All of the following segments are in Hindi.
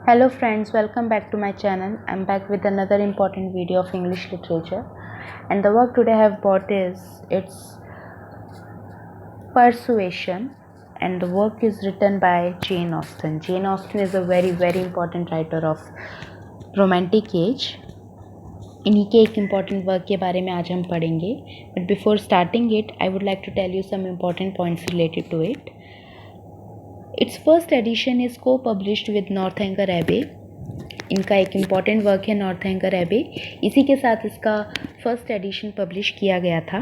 Hello friends, welcome back to my channel. I'm back with another important video of English literature, and the work today I have brought is it's Persuasion, and the work is written by Jane Austen. Jane Austen is a very important writer of romantic age. इन्हीं के एक इम्पॉर्टेंट वर्क के बारे में आज हम पढ़ेंगे, but before starting it I would like to tell you some important points related to it. It's first edition is को पब्लिश्ड विद नॉर्थएंगर एबे. इनका एक इम्पॉर्टेंट वर्क है नॉर्थएंगर एबे. इसी के साथ इसका फर्स्ट एडिशन पब्लिश किया गया था.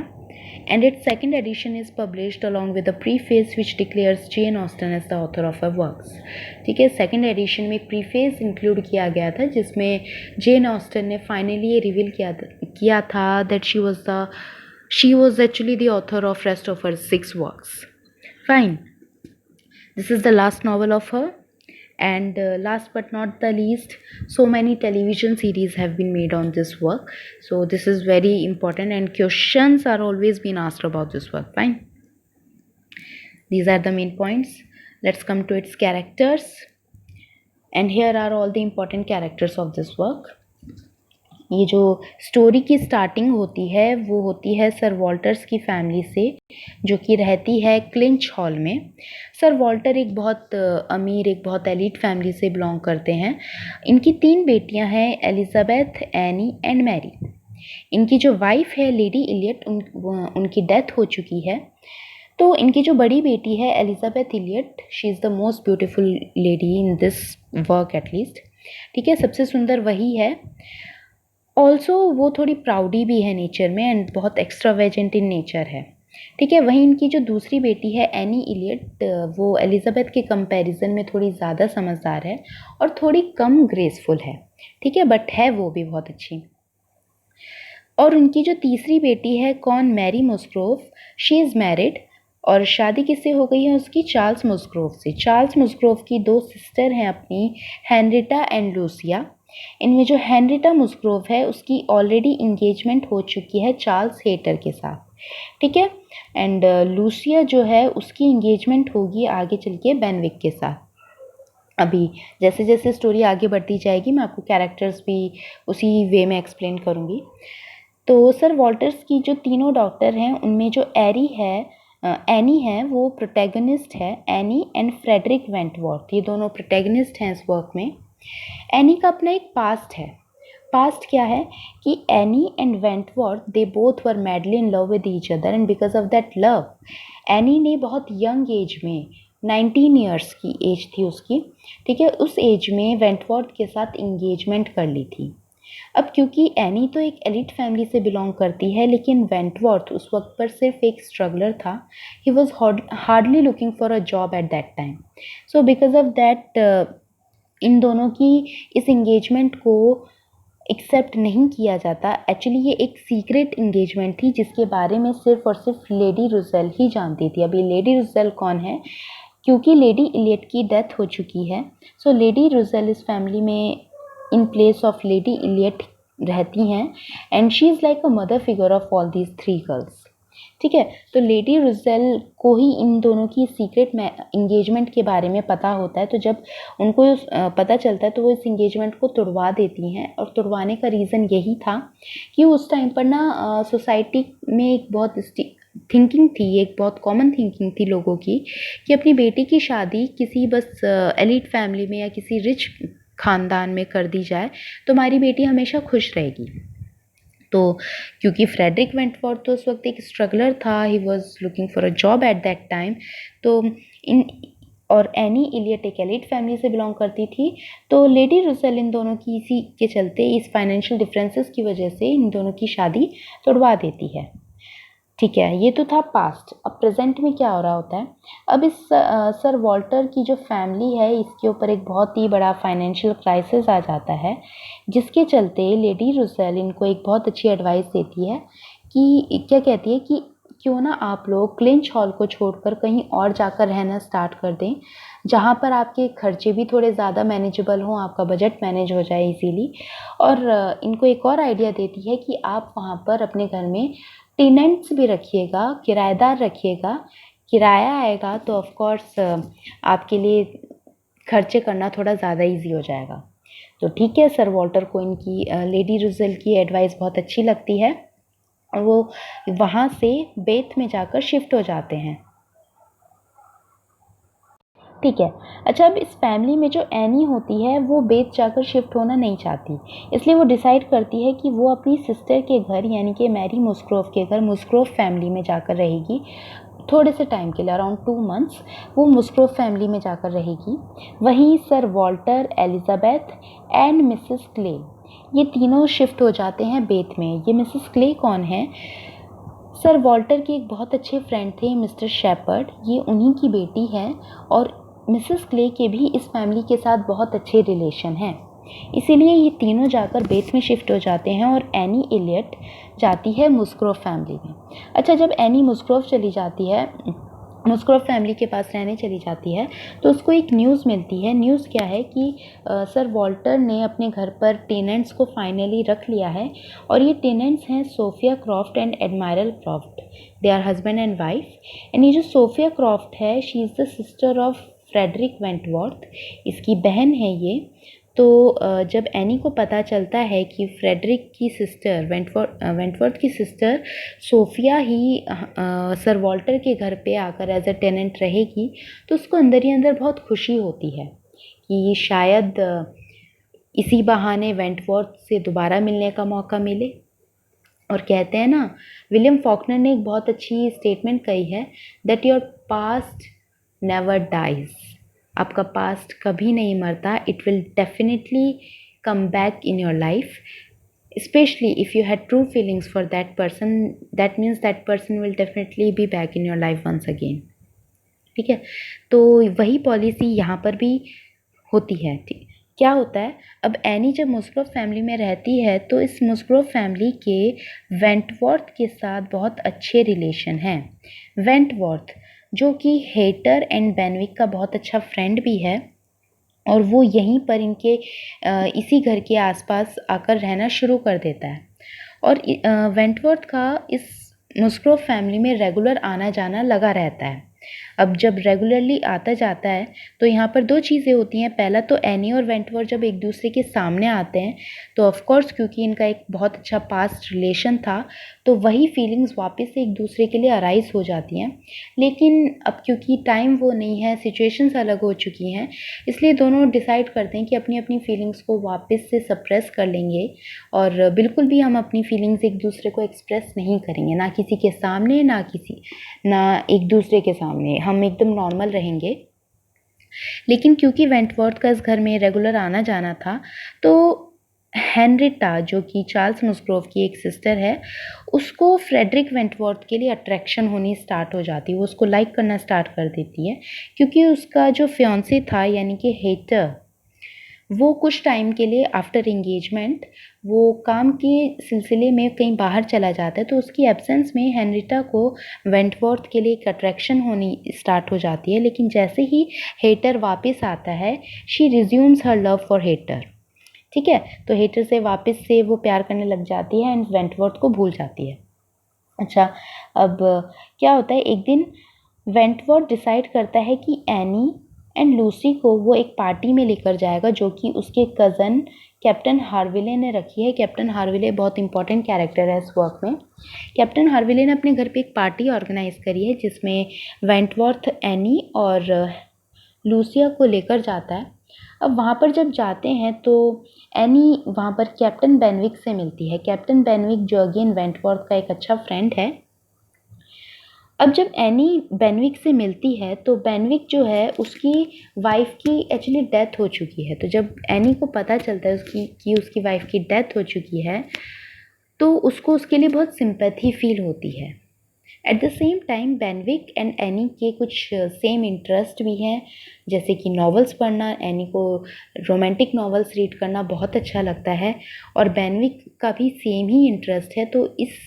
And it's second edition is published along with a preface which declares Jane Austen as the author of her works. ठीक है, सेकेंड एडिशन में प्रीफेस इंक्लूड किया गया था जिसमें जेन ऑस्टन ने फाइनली ये रिवील किया था that she was actually the author of rest of her 6 works. Fine, this is the last novel of her, and last but not the least, so many television series have been made on this work, so this is very important and questions are always been asked about this work. Fine, these are the main points. Let's come to its characters, and here are all the important characters of this work. ये जो स्टोरी की स्टार्टिंग होती है वो होती है सर वॉल्टर्स की फैमिली से, जो कि रहती है क्लिंच हॉल में. सर वॉल्टर एक बहुत अमीर, एक बहुत एलिट फैमिली से बिलोंग करते हैं. इनकी 3 बेटियां हैं, एलिजाबेथ, एनी एंड मैरी. इनकी जो वाइफ है लेडी इलियट, उनकी डेथ हो चुकी है. तो इनकी जो बड़ी बेटी है Elizabeth Elliot, she is the most beautiful lady in this work at least. ठीक है, सबसे सुंदर वही है. ऑल्सो वो थोड़ी प्राउडी भी है नेचर में एंड बहुत एक्स्ट्रावेजेंट इन नेचर है. ठीक है, वहीं इनकी जो दूसरी बेटी है एनी इलियट, वो एलिजाबेथ के कंपैरिजन में थोड़ी ज़्यादा समझदार है और थोड़ी कम ग्रेसफुल है. ठीक है, बट है वो भी बहुत अच्छी. और उनकी जो तीसरी बेटी है कौन, मैरी मुस्ग्रोव, शी इज़ मैरिड और शादी किससे हो गई है उसकी, चार्ल्स मुस्ग्रोव से. चार्ल्स मुस्ग्रोव की 2 सिस्टर हैं अपनी, हेनरिटा एंड लूसिया. इनमें जो हेनरिटा मुस्ग्रोव है उसकी ऑलरेडी इंगेजमेंट हो चुकी है चार्ल्स हेटर के साथ. ठीक है, एंड लूसिया जो है उसकी इंगेजमेंट होगी आगे चल के बेनविक के साथ. अभी जैसे जैसे स्टोरी आगे बढ़ती जाएगी मैं आपको कैरेक्टर्स भी उसी वे में एक्सप्लेन करूँगी. तो सर वॉल्टर्स की जो तीनों डॉक्टर हैं उनमें जो एनी है वो प्रोटैगनिस्ट है. एनी एंड फ्रेडरिक वेंटवर्थ, ये दोनों प्रोटैगनिस्ट हैं इस वर्क में. एनी का अपना एक पास्ट है. पास्ट क्या है कि any and Wentworth they both were madly in love with each other, and because of that love any ने बहुत यंग एज में 19 ईयर्स की एज थी उसकी. ठीक है, उस एज में वेंटवर्थ के साथ इंगेजमेंट कर ली थी. अब क्योंकि एनी तो एक एलिट फैमिली से बिलोंग करती है, लेकिन वेंटवर्थ उस वक्त पर सिर्फ एक स्ट्रगलर था. He was hardly looking for a job at that time. So because of that in दोनों की इस इंगेजमेंट को एक्सेप्ट नहीं किया जाता. एक्चुअली ये एक सीक्रेट इंगेजमेंट थी जिसके बारे में सिर्फ और सिर्फ लेडी रुसेल ही जानती थी. अभी लेडी रुसेल कौन है, क्योंकि लेडी इलियट की डेथ हो चुकी है, सो लेडी रुसेल इस फैमिली में in place of lady Elliot रहती हैं, and she is like a mother figure of all these 3 girls. ठीक है, तो लेडी रुसेल को ही इन दोनों की सीक्रेट इंगेजमेंट के बारे में पता होता है. तो जब उनको पता चलता है तो वो इस इंगेजमेंट को तुड़वा देती हैं. और तुड़वाने का रीज़न यही था कि उस टाइम पर ना सोसाइटी में एक बहुत थिंकिंग थी, एक बहुत कॉमन थिंकिंग थी लोगों की कि अपनी बेटी की शादी किसी बस एलिट फैमिली में या किसी रिच ख़ानदान में कर दी जाए तो हमारी बेटी हमेशा खुश रहेगी. तो क्योंकि फ्रेडरिक वेंटवर्थ तो उस वक्त एक स्ट्रगलर था, he was looking for a job at that time, तो और एनी इलियट एक एलिट फैमिली से बिलोंग करती थी. तो लेडी रुसेल इन दोनों की इसी के चलते, इस फाइनेंशियल डिफरेंसेस की वजह से इन दोनों की शादी तोड़वा देती है. ठीक है, ये तो था पास्ट. अब प्रेजेंट में क्या हो रहा होता है, अब इस सर वॉल्टर की जो फैमिली है इसके ऊपर एक बहुत ही बड़ा फाइनेंशियल क्राइसिस आ जाता है, जिसके चलते लेडी रुसेल इनको एक बहुत अच्छी एडवाइस देती है कि क्या कहती है कि क्यों ना आप लोग क्लिंच हॉल को छोड़कर कहीं और जाकर रहना स्टार्ट कर दें, जहाँ पर आपके खर्चे भी थोड़े ज़्यादा मैनेजेबल हों, आपका बजट मैनेज हो जाए इजीली. और इनको एक और आइडिया देती है कि आप वहाँ पर अपने घर में टेनेंट्स भी रखिएगा, किराएदार रखिएगा. किराया आएगा तो ऑफ कोर्स आपके लिए खर्चे करना थोड़ा ज़्यादा ईजी हो जाएगा। तो ठीक है, सर वॉल्टर को इनकी लेडी रुसेल की एडवाइस बहुत अच्छी लगती है और वो वहाँ से बेथ में जाकर शिफ्ट हो जाते हैं। ठीक है। अच्छा, अब इस फैमिली में जो एनी होती है वो बेथ जाकर शिफ्ट होना नहीं चाहती, इसलिए वो डिसाइड करती है कि वो अपनी सिस्टर के घर यानी कि मैरी मुस्ग्रोव के घर, मुस्ग्रोव फैमिली में जाकर रहेगी थोड़े से टाइम के लिए, अराउंड 2 मंथ्स वो मुस्ग्रोव फैमिली में जाकर रहेगी। वहीं sir Walter, Elizabeth and Mrs clay ये तीनों शिफ्ट हो जाते हैं बेथ में। ये मिसेस क्ले कौन है? सर वॉल्टर के एक बहुत अच्छे फ्रेंड थे मिस्टर शेपर्ड, ये उन्हीं की बेटी है और मिसेस क्ले के भी इस फैमिली के साथ बहुत अच्छे रिलेशन हैं, इसीलिए ये तीनों जाकर बेथ में शिफ्ट हो जाते हैं और एनी इलियट जाती है मुस्ग्रोव फैमिली में। अच्छा, जब एनी मुस्ग्रोव चली जाती है, मुस्ग्रोव फैमिली के पास रहने चली जाती है, तो उसको एक न्यूज़ मिलती है। न्यूज़ क्या है कि सर वॉल्टर ने अपने घर पर टेनेंट्स को फाइनली रख लिया है और ये टेनेंट्स हैं Sophia Croft and admiral Croft. They are husband and wife. And ये जो सोफिया क्रॉफ्ट है, she is the sister of Frederick Wentworth, इसकी बहन है ये। तो जब एनी को पता चलता है कि फ्रेडरिक की सिस्टर वेंटवर्थ की सिस्टर सोफिया ही सर वॉल्टर के घर पे आकर एज अ टेनेंट रहेगी, तो उसको अंदर ही अंदर बहुत खुशी होती है कि शायद इसी बहाने वेंटवर्थ से दोबारा मिलने का मौका मिले। और कहते हैं ना, विलियम फॉकनर ने एक बहुत अच्छी स्टेटमेंट कही है, that your past never dies. आपका पास्ट कभी नहीं मरता, it will definitely come back in your life, especially if you had true feelings for that person, that means that person will definitely be back in your life once again। ठीक है, तो वही पॉलिसी यहाँ पर भी होती है। ठीक, क्या होता है, अब एनी जब मुस्ग्रोव फैमिली में रहती है तो इस मुस्ग्रोव फैमिली के वेंटवर्थ के साथ बहुत अच्छे रिलेशन हैं। वेंटवर्थ जो कि हेटर एंड बेनविक का बहुत अच्छा फ्रेंड भी है और वो यहीं पर इनके इसी घर के आसपास आकर रहना शुरू कर देता है और वेंटवर्थ का इस मुस्ग्रोव फैमिली में रेगुलर आना जाना लगा रहता है। अब जब रेगुलरली आता जाता है तो यहाँ पर दो चीज़ें होती हैं। पहला तो एनी और वेंटवर्थ जब एक दूसरे के सामने आते हैं तो ऑफ कोर्स क्योंकि इनका एक बहुत अच्छा पास्ट रिलेशन था तो वही फीलिंग्स वापस से एक दूसरे के लिए अराइज हो जाती हैं। लेकिन अब क्योंकि टाइम वो नहीं है, सिचुएशंस अलग हो चुकी हैं, इसलिए दोनों डिसाइड करते हैं कि अपनी अपनी फीलिंग्स को वापस से सप्रेस कर लेंगे और बिल्कुल भी हम अपनी फीलिंग्स एक दूसरे को एक्सप्रेस नहीं करेंगे, ना किसी के सामने ना एक दूसरे के सामने, हम एकदम नॉर्मल रहेंगे। लेकिन क्योंकि वेंटवर्थ का इस घर में रेगुलर आना जाना था तो हेनरिटा जो कि चार्ल्स मुस्ग्रोव की एक सिस्टर है, उसको फ्रेडरिक वेंटवर्थ के लिए अट्रैक्शन होनी स्टार्ट हो जाती है, वो उसको लाइक करना स्टार्ट कर देती है क्योंकि उसका जो फियांसे था यानी कि हेटर, वो कुछ टाइम के लिए आफ्टर एंगेजमेंट वो काम के सिलसिले में कहीं बाहर चला जाता है, तो उसकी एब्सेंस में हेनरिटा को वेंटवर्थ के लिए एक अट्रैक्शन होनी स्टार्ट हो जाती है। लेकिन जैसे ही हेटर वापस आता है, she resumes her love for हेटर। ठीक है, तो हेटर से वापस से वो प्यार करने लग जाती है एंड वेंटवर्थ को भूल जाती है। अच्छा, अब क्या होता है, एक दिन वेंटवर्थ डिसाइड करता है कि एनी एंड लूसी को वो एक पार्टी में लेकर जाएगा जो कि उसके कज़न कैप्टन हार्विले ने रखी है। कैप्टन हार्विले बहुत इंपॉर्टेंट कैरेक्टर है इस वर्क में। कैप्टन हार्विले ने अपने घर पे एक पार्टी ऑर्गेनाइज करी है जिसमें वेंटवर्थ एनी और लूसिया को लेकर जाता है। अब वहाँ पर जब जाते हैं तो एनी वहाँ पर कैप्टन बेनविक से मिलती है। कैप्टन बेनविक जो अगेन वेंटवर्थ का एक अच्छा फ्रेंड है। अब जब एनी बेनविक से मिलती है तो बेनविक जो है उसकी वाइफ की एक्चुअली डेथ हो चुकी है। तो जब एनी को पता चलता है कि उसकी वाइफ की डेथ हो चुकी है तो उसको उसके लिए बहुत सिंपैथी फील होती है। At the same time Benwick and Anne के कुछ सेम इंटरेस्ट भी हैं, जैसे कि नॉवेल्स पढ़ना। एनी को रोमांटिक नॉवेल्स रीड करना बहुत अच्छा लगता है और बेनविक का भी सेम ही इंटरेस्ट है। तो इस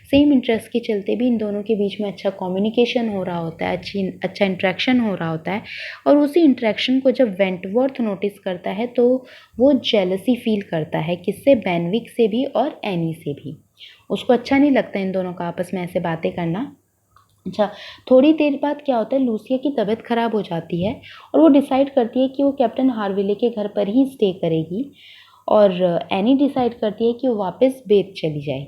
सेम इंटरेस्ट के चलते भी इन दोनों के बीच में अच्छा कम्युनिकेशन हो रहा होता है, अच्छा इंटरेक्शन हो रहा होता है। और उसी इंटरेक्शन को जब वेंटवर्थ नोटिस करता है तो वो जेलसी फील करता है, किससे? बेनविक से भी और एनी से भी। उसको अच्छा नहीं लगता इन दोनों का आपस में ऐसे बातें करना। अच्छा, थोड़ी देर बाद क्या होता है, लूसिया की तबीयत ख़राब हो जाती है और वो डिसाइड करती है कि वो कैप्टन हार्विले के घर पर ही स्टे करेगी और एनी डिसाइड करती है कि वो वापस बेथ चली जाए।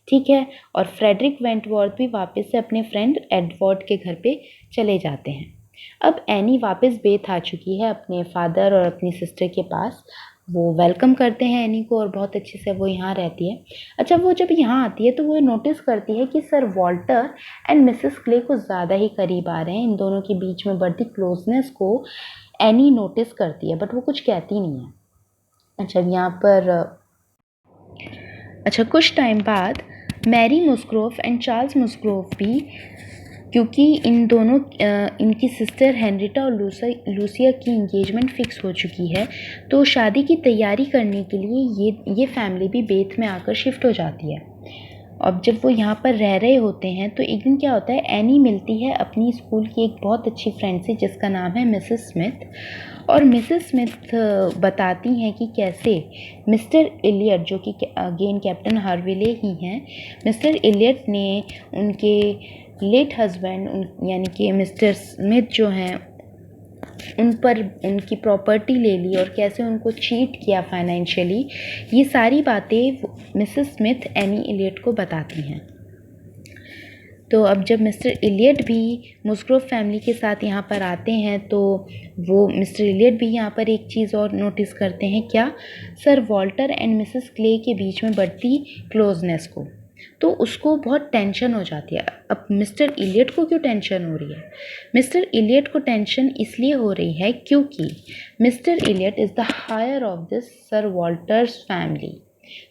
ठीक है, और फ्रेडरिक वेंटवर्थ भी वापस से अपने फ्रेंड एडवर्ड के घर पे चले जाते हैं। अब एनी वापस बेथ आ चुकी है अपने फादर और अपनी सिस्टर के पास। वो वेलकम करते हैं एनी को और बहुत अच्छे से वो यहाँ रहती है। अच्छा, वो जब यहाँ आती है तो वो नोटिस करती है कि sir Walter and Mrs clay कुछ ज़्यादा ही करीब आ रहे हैं। इन दोनों के बीच में बढ़ती क्लोजनेस को एनी नोटिस करती है, बट वो कुछ कहती नहीं है। अच्छा, यहाँ पर कुछ टाइम बाद मैरी मुस्ग्रोव एंड चार्ल्स मुस्ग्रोव भी, क्योंकि इन दोनों इनकी सिस्टर हेनरिटा और लूसिया की इंगेजमेंट फिक्स हो चुकी है, तो शादी की तैयारी करने के लिए ये फैमिली भी बेथ में आकर शिफ्ट हो जाती है। अब जब वो यहाँ पर रह रहे होते हैं तो एक दिन क्या होता है, एनी मिलती है अपनी स्कूल की एक बहुत अच्छी फ्रेंड से जिसका नाम है मिसेस स्मिथ। और मिसेस स्मिथ बताती हैं कि कैसे मिस्टर इलियट, जो कि अगेन कैप्टन हार्विले ही हैं, मिस्टर इलियट ने उनके लेट हस्बैंड यानी कि मिस्टर स्मिथ जो हैं उन पर उनकी प्रॉपर्टी ले ली और कैसे उनको चीट किया फाइनेंशियली। ये सारी बातें मिसेस स्मिथ एनी इलियट को बताती हैं। तो अब जब मिस्टर इलियट भी मुस्ग्रोव फैमिली के साथ यहाँ पर आते हैं तो वो मिस्टर इलियट भी यहाँ पर एक चीज़ और नोटिस करते हैं, क्या, sir Walter and Mrs clay के बीच में बढ़ती क्लोजनेस को। तो उसको बहुत टेंशन हो जाती है। अब मिस्टर इलियट को क्यों टेंशन हो रही है? मिस्टर इलियट को टेंशन इसलिए हो रही है क्योंकि mister Elliot is the heir of this sir Walter's family.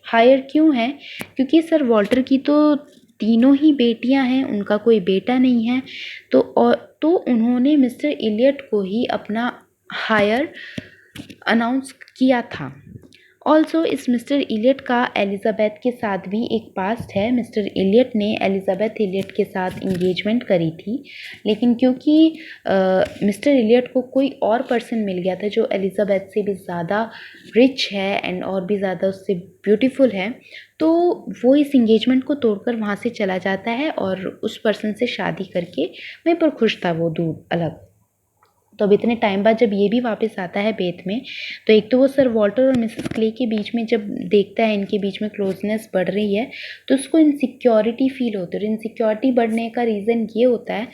Heir क्यों है? क्योंकि सर वॉल्टर की तो तीनों ही बेटियां हैं, उनका कोई बेटा नहीं है। तो उन्होंने मिस्टर इलियट को ही अपना हायर अनाउंस किया था। ऑल्सो इस मिस्टर इलियट का एलिज़ाबेथ के साथ भी एक पास्ट है। मिस्टर इलियट ने एलिज़ाबेथ इलियट के साथ इंगेजमेंट करी थी, लेकिन क्योंकि मिस्टर इलियट को कोई और पर्सन मिल गया था जो एलिज़ाबेथ से भी ज़्यादा रिच है एंड और भी ज़्यादा उससे ब्यूटीफुल है, तो वो इस इंगेजमेंट को तोड़कर वहाँ से चला जाता है और उस पर्सन से शादी करके वहीं पर खुश था वो दूर अलग। तो अब इतने टाइम बाद जब ये भी वापस आता है बेथ में, तो एक तो वो सर वॉल्टर और मिसेस क्ले के बीच में जब देखता है इनके बीच में क्लोजनेस बढ़ रही है, तो उसको इनसिक्योरिटी फील होती है। और इनसिक्योरिटी बढ़ने का रीज़न ये होता है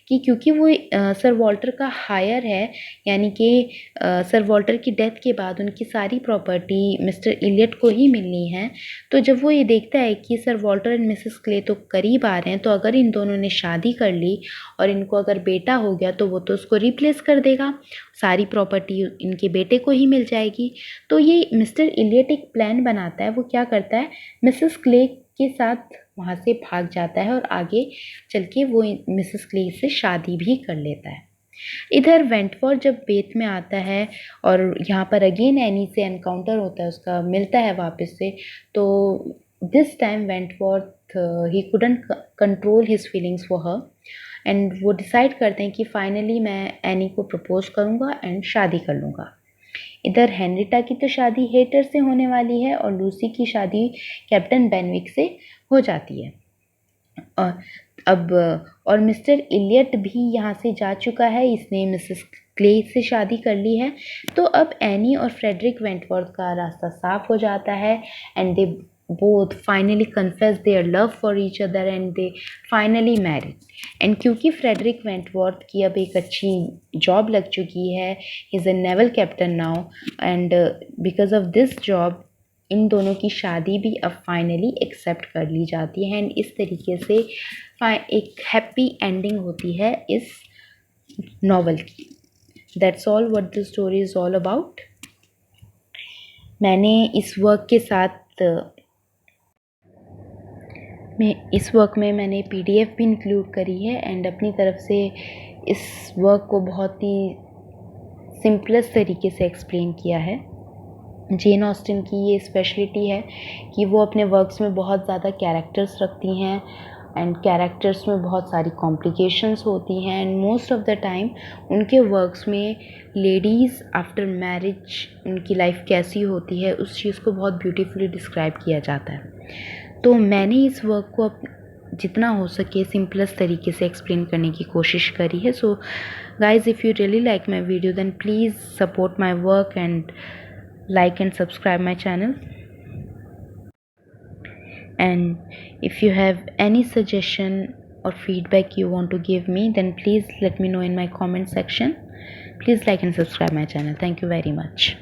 कि क्योंकि वो सर वॉल्टर का हायर है, यानी कि सर वॉल्टर की डेथ के बाद उनकी सारी प्रॉपर्टी मिस्टर इलियट को ही मिलनी है। तो जब वो ये देखता है कि sir Walter and Mrs clay तो करीब आ रहे हैं, तो अगर इन दोनों ने शादी कर ली और इनको अगर बेटा हो गया तो वो तो उसको रिप्लेस कर देगा, सारी प्रॉपर्टी इनके बेटे को ही मिल जाएगी। तो ये मिस्टर इलियट एक प्लान बनाता है। वो क्या करता है, मिसेस क्ले के साथ वहाँ से भाग जाता है और आगे चल के वो मिसेस क्ले से शादी भी कर लेता है। इधर वेंटवर्थ जब बेथ में आता है और यहाँ पर अगेन एनी से एनकाउंटर होता है, उसका मिलता है वापस से, तो this time Wentworth he couldn't control his feelings for her and वो डिसाइड करते हैं कि फाइनली मैं एनी को प्रपोज करूँगा एंड शादी कर लूँगा। इधर हेनरिटा की तो शादी हेटर से होने वाली है और लूसी की शादी कैप्टन बेनविक से हो जाती है। और मिस्टर इलियट भी यहाँ से जा चुका है, इसने मिसेस क्ले से शादी कर ली है। तो अब एनी और फ्रेडरिक वेंटवर्थ का रास्ता साफ हो जाता है and they both finally confess their love for each other and they finally married। And क्योंकि फ्रेडरिक वेंटवर्थ की अब एक अच्छी जॉब लग चुकी है, he is a naval captain now, and because of this job in दोनों की शादी भी अब फाइनली एक्सेप्ट कर ली जाती है एंड इस तरीके से एक हैप्पी एंडिंग होती है इस नॉवल की। That's all what the story is all about. मैंने इस वर्क में मैंने PDF भी इंक्लूड करी है एंड अपनी तरफ से इस वर्क को बहुत ही सिंपलेस्ट तरीके से एक्सप्लेन किया है। जेन ऑस्टिन की ये स्पेशलिटी है कि वो अपने वर्क्स में बहुत ज़्यादा कैरेक्टर्स रखती हैं एंड कैरेक्टर्स में बहुत सारी कॉम्प्लिकेशंस होती हैं and most of the time उनके वर्क्स में लेडीज़ आफ्टर मैरिज उनकी लाइफ कैसी होती है उस चीज़ को बहुत ब्यूटीफुली डिस्क्राइब किया जाता है। तो मैंने इस वर्क को जितना हो सके सिंपलेस्ट तरीके से एक्सप्लेन करने की कोशिश करी है. So guys, if you really like my video then please support my work and like and subscribe my channel. And if you have any suggestion or feedback you want to give me, then please let me know in my comment section. Please like and subscribe my channel. Thank you very much.